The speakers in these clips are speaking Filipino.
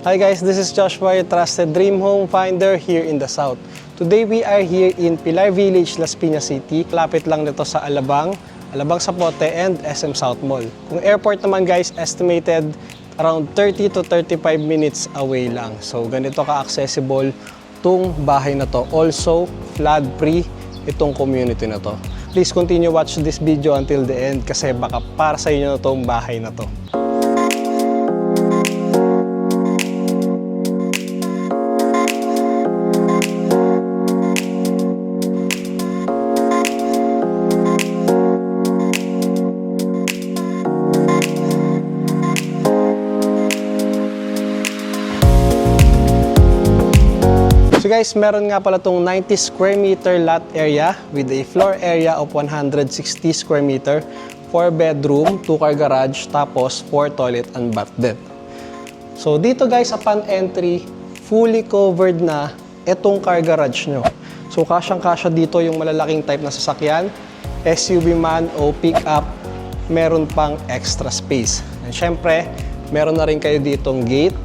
Hi guys, this is Joshua, your trusted dream home finder here in the South. Today we are here in Pilar Village, Las Piñas City. Lapit lang nito sa Alabang Zapote and SM South Mall. Kung airport naman guys, estimated around 30 to 35 minutes away lang. So ganito ka-accessible itong bahay na to. Also, flood-free itong community na to. Please continue watch this video until the end kasi baka para sa inyo na itong bahay na to. So guys, meron nga pala itong 90 square meter lot area with a floor area of 160 square meter, 4 bedroom, 2 car garage, tapos 4 toilet and bath din. So dito guys, upon entry, fully covered na itong car garage nyo. So kasyang-kasya dito yung malalaking type na sasakyan, SUV man o pick-up, meron pang extra space. And syempre, meron na rin kayo ditong gate,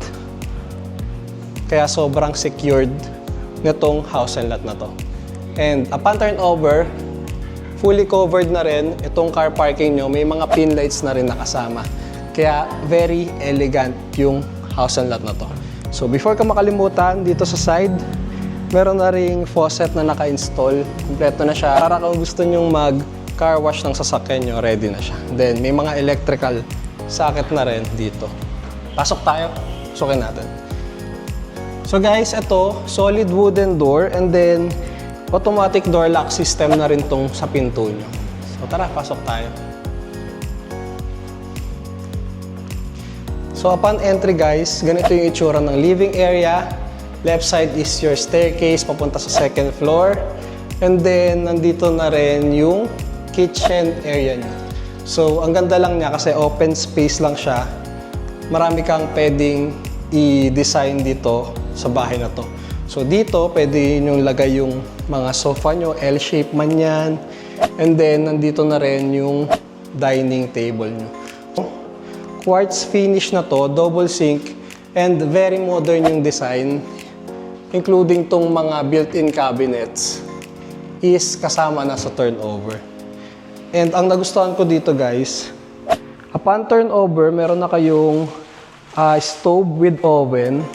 kaya sobrang secured nitong house and lot na to. And upon turnover, fully covered na rin itong car parking nyo. May mga pin lights na rin nakasama. Kaya very elegant yung house and lot na to. So before ka makalimutan, dito sa side, meron na ring faucet na naka-install. Kompleto na siya. Para kung gusto nyong mag-car wash ng sasakyan nyo, ready na siya. Then may mga electrical socket na rin dito. Pasok tayo. Pasukin natin. So guys, ito, solid wooden door and then automatic door lock system na rin tong sa pinto nyo. So tara, pasok tayo. So upon entry guys, ganito yung itsura ng living area. Left side is your staircase papunta sa second floor. And then nandito na rin yung kitchen area nyo. So ang ganda lang niya kasi open space lang siya. Marami kang pwedeng i-design dito sa bahay na to. So dito, pwede nyo lagay yung mga sofa nyo, L-shape man yan. And then, nandito na rin yung dining table nyo. Quartz finish na to, double sink, and very modern yung design. Including tong mga built-in cabinets is kasama na sa turnover. And ang nagustuhan ko dito guys, upon turnover, meron na kayong stove with oven.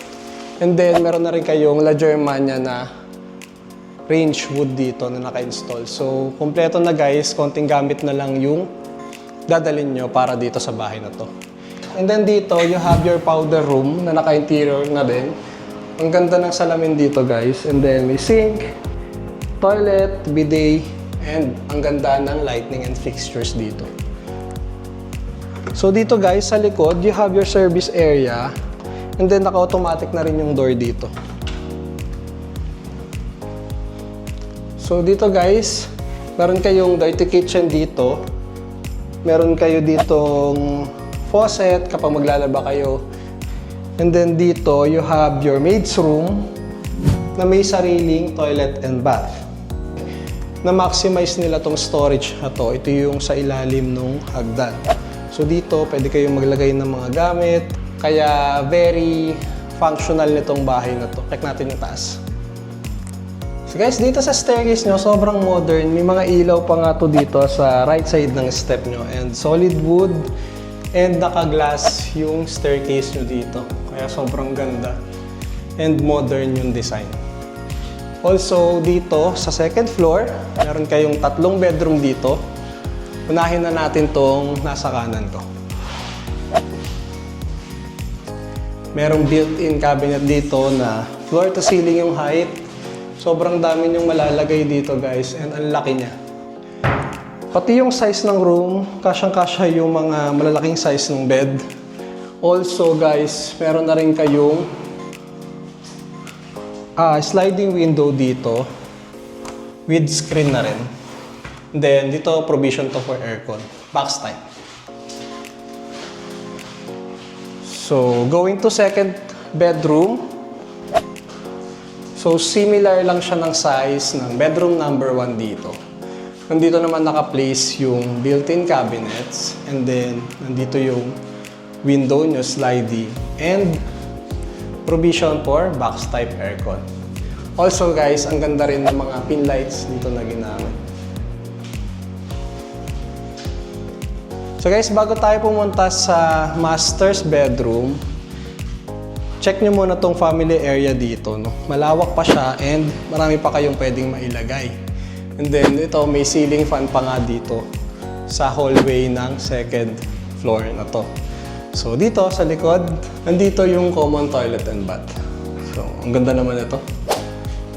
And then, meron na rin kayong La Germania na range wood dito na naka-install. So, kompleto na guys. Konting gamit na lang yung dadalhin nyo para dito sa bahay na to. And then dito, you have your powder room na naka-interior na din. Ang ganda ng salamin dito guys. And then, may sink, toilet, bidet, and ang ganda ng lighting and fixtures dito. So, dito guys, sa likod, you have your service area. And then, naka-automatic na rin yung door dito. So, dito guys, meron kayong dirty kitchen dito. Meron kayo ditong faucet kapag maglalaba kayo. And then, dito, you have your maid's room na may sariling toilet and bath. Na-maximize nila tong storage na to. Ito yung sa ilalim ng hagdan. So, dito, pwede kayong maglagay ng mga gamit. Kaya very functional nitong bahay na to. Check natin yung taas. So guys, dito sa staircase nyo, sobrang modern. May mga ilaw pa nga to dito sa right side ng step nyo. And solid wood. And naka-glass yung staircase nyo dito. Kaya sobrang ganda. And modern yung design. Also, dito sa second floor, meron kayong 3 bedroom dito. Unahin na natin tong nasa kanan ko. Merong built-in cabinet dito na floor to ceiling yung height. Sobrang dami yung malalagay dito guys and ang laki niya. Pati yung size ng room, kasyang-kasya yung mga malalaking size ng bed. Also guys, meron na rin kayong sliding window dito with screen na rin. Then dito provision to for aircon, box type. So, going to second bedroom. So, similar lang siya ng size ng bedroom number 1 dito. Nandito naman naka-place yung built-in cabinets. And then, nandito yung window nyo, sliding. And provision for box type aircon. Also guys, ang ganda rin ng mga pin lights dito na ginamit. So guys, bago tayo pumunta sa master's bedroom, check nyo muna tong family area dito. No? Malawak pa siya and marami pa kayong pwedeng mailagay. And then ito, may ceiling fan pa nga dito sa hallway ng second floor na to. So dito sa likod, nandito yung common toilet and bath. So ang ganda naman ito.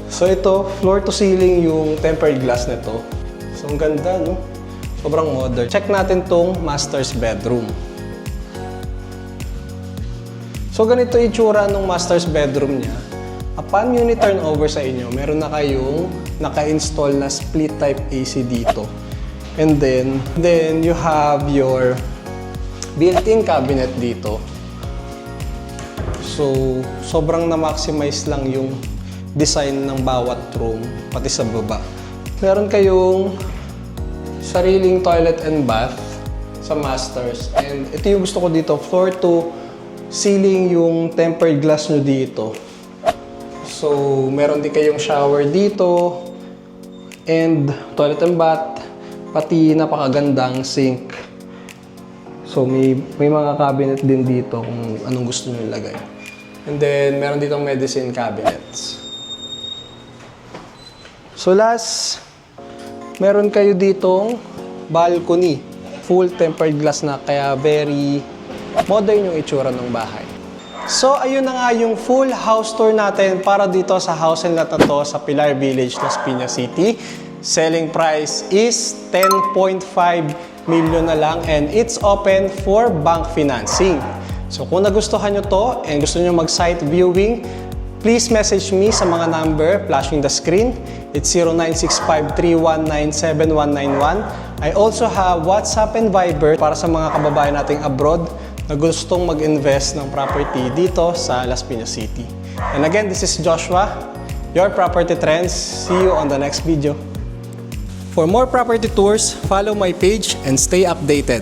So ito, floor to ceiling yung tempered glass nito. So ang ganda, no? Sobrang modern. Check natin tong master's bedroom. So ganito yung itsura ng master's bedroom niya. Upon nyo ni-turn over sa inyo, meron na kayong naka-install na split type AC dito. And then you have your built-in cabinet dito. So sobrang na-maximize lang yung design ng bawat room, pati sa baba. Meron kayong sariling toilet and bath sa masters. And ito yung gusto ko dito, floor to ceiling yung tempered glass nyo dito. So, meron din kayong shower dito and toilet and bath, pati napakagandang sink. So, may mga cabinet din dito kung anong gusto nyo ilagay. And then, meron ditong medicine cabinets. So, last, meron kayo ditong balcony. Full tempered glass na, kaya very modern yung itsura ng bahay. So, ayun na nga yung full house tour natin para dito sa house and lot na to sa Pilar Village, Las Piñas City. Selling price is 10.5 million na lang and it's open for bank financing. So, kung nagustuhan nyo to and gusto nyo mag-site viewing, please message me sa mga number flashing the screen. It's 0965-319-7191. I also have WhatsApp and Viber para sa mga kababayan nating abroad na gustong mag-invest ng property dito sa Las Piñas City. And again, this is Joshua, your Property Trends. See you on the next video. For more property tours, follow my page and stay updated.